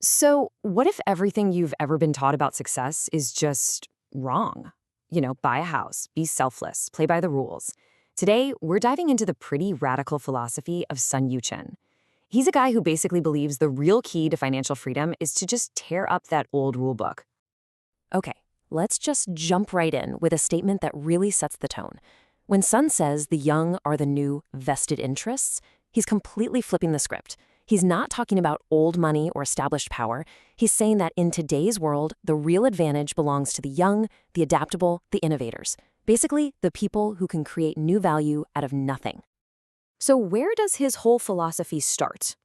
So, what if everything you've ever been taught about success is just wrong? Buy a house, be selfless, play by the rules. Today, we're diving into the pretty radical philosophy of Sun Yucheng. He's a guy who basically believes the real key to financial freedom is to just tear up that old rule book. Okay, let's just jump right in with a statement that really sets the tone. When Sun says the young are the new vested interests, he's completely flipping the script. He's not talking about old money or established power. He's saying that in today's world, the real advantage belongs to the young, the adaptable, the innovators. Basically, the people who can create new value out of nothing. So where does his whole philosophy start?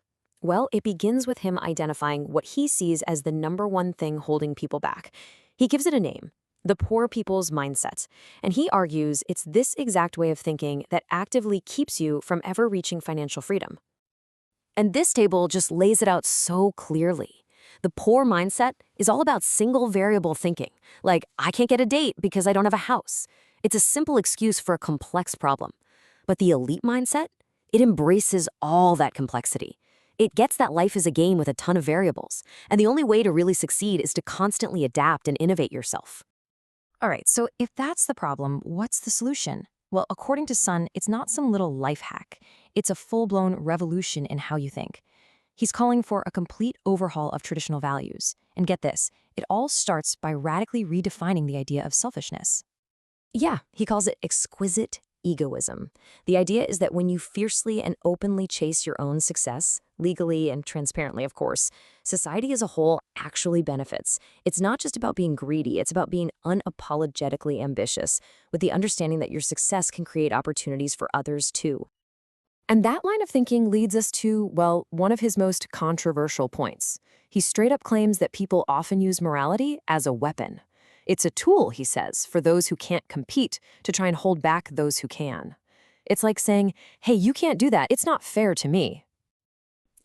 Well, it begins with him identifying what he sees as the number one thing holding people back. He gives it a name: the poor people's mindset. And he argues it's this exact way of thinking that actively keeps you from ever reaching financial freedom. And this table just lays it out so clearly. The poor mindset is all about single variable thinking, like, I can't get a date because I don't have a house. It's a simple excuse for a complex problem. But the elite mindset, it embraces all that complexity. It gets that life is a game with a ton of variables, and the only way to really succeed is to constantly adapt and innovate yourself. All right, so if that's the problem, what's the solution? Well, according to Sun, it's not some little life hack. It's a full-blown revolution in how you think. He's calling for a complete overhaul of traditional values. And get this, it all starts by radically redefining the idea of selfishness. Yeah, he calls it exquisite egoism. The idea is that when you fiercely and openly chase your own success, legally and transparently, of course, society as a whole actually benefits. It's not just about being greedy, it's about being unapologetically ambitious, with the understanding that your success can create opportunities for others too. And that line of thinking leads us to, well, one of his most controversial points. He straight up claims that people often use morality as a weapon. It's a tool, he says, for those who can't compete to try and hold back those who can. It's like saying, hey, you can't do that. It's not fair to me.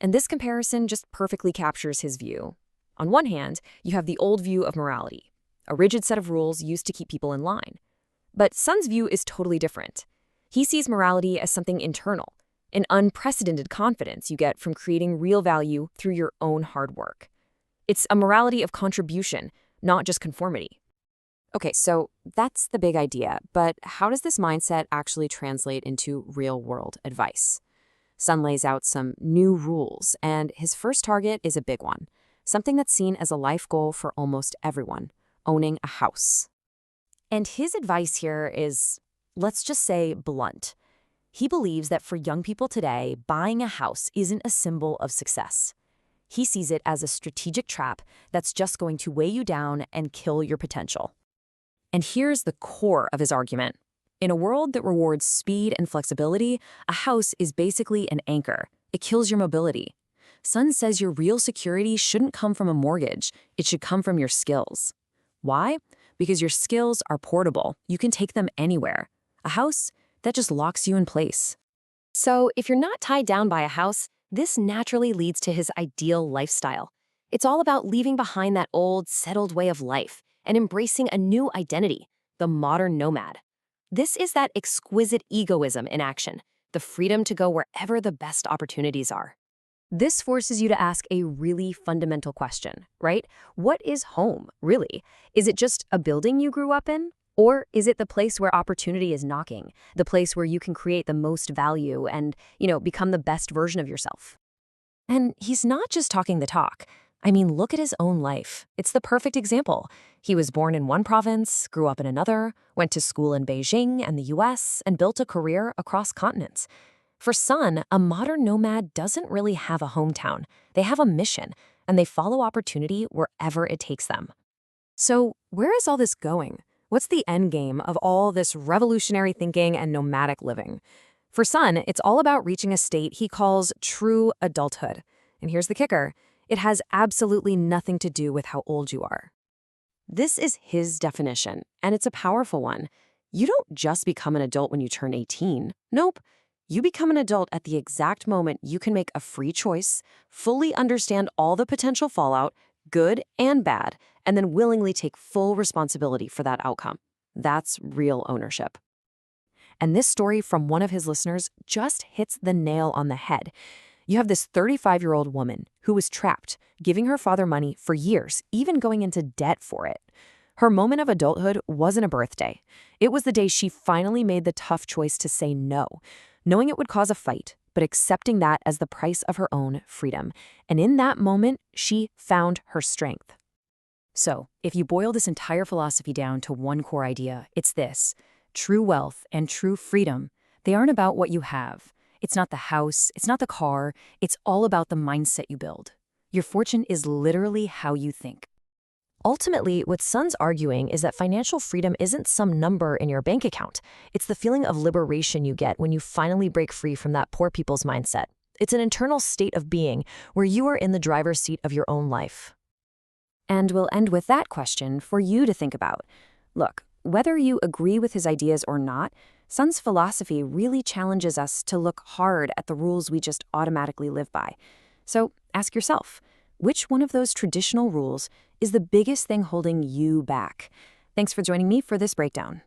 And this comparison just perfectly captures his view. On one hand, you have the old view of morality, a rigid set of rules used to keep people in line. But Sun's view is totally different. He sees morality as something internal, an unprecedented confidence you get from creating real value through your own hard work. It's a morality of contribution, not just conformity. Okay, so that's the big idea, but how does this mindset actually translate into real-world advice? Sun lays out some new rules, and his first target is a big one, something that's seen as a life goal for almost everyone: owning a house. And his advice here is, let's just say, blunt. He believes that for young people today, buying a house isn't a symbol of success. He sees it as a strategic trap that's just going to weigh you down and kill your potential. And here's the core of his argument. In a world that rewards speed and flexibility, a house is basically an anchor. It kills your mobility. Sun says your real security shouldn't come from a mortgage. It should come from your skills. Why? Because your skills are portable. You can take them anywhere. A house, that just locks you in place. So if you're not tied down by a house, this naturally leads to his ideal lifestyle. It's all about leaving behind that old, settled way of life and embracing a new identity, the modern nomad. This is that exquisite egoism in action, the freedom to go wherever the best opportunities are. This forces you to ask a really fundamental question, right? What is home, really? Is it just a building you grew up in? Or is it the place where opportunity is knocking, the place where you can create the most value and, become the best version of yourself? And he's not just talking the talk. I mean, look at his own life. It's the perfect example. He was born in one province, grew up in another, went to school in Beijing and the US, and built a career across continents. For Sun, a modern nomad doesn't really have a hometown. They have a mission, and they follow opportunity wherever it takes them. So where is all this going? What's the end game of all this revolutionary thinking and nomadic living? For Sun, it's all about reaching a state he calls true adulthood. And here's the kicker: it has absolutely nothing to do with how old you are. This is his definition, and it's a powerful one. You don't just become an adult when you turn 18. Nope. You become an adult at the exact moment you can make a free choice, fully understand all the potential fallout, good and bad, and then willingly take full responsibility for that outcome. That's real ownership. And this story from one of his listeners just hits the nail on the head. You have this 35-year-old woman who was trapped, giving her father money for years, even going into debt for it. Her moment of adulthood wasn't a birthday. It was the day she finally made the tough choice to say no, knowing it would cause a fight, but accepting that as the price of her own freedom. And in that moment, she found her strength. So, if you boil this entire philosophy down to one core idea, it's this: true wealth and true freedom, they aren't about what you have. It's not the house, it's not the car, it's all about the mindset you build. Your fortune is literally how you think. Ultimately, what Sun's arguing is that financial freedom isn't some number in your bank account. It's the feeling of liberation you get when you finally break free from that poor people's mindset. It's an internal state of being where you are in the driver's seat of your own life. And we'll end with that question for you to think about. Look, whether you agree with his ideas or not, Sun's philosophy really challenges us to look hard at the rules we just automatically live by. So ask yourself, which one of those traditional rules is the biggest thing holding you back? Thanks for joining me for this breakdown.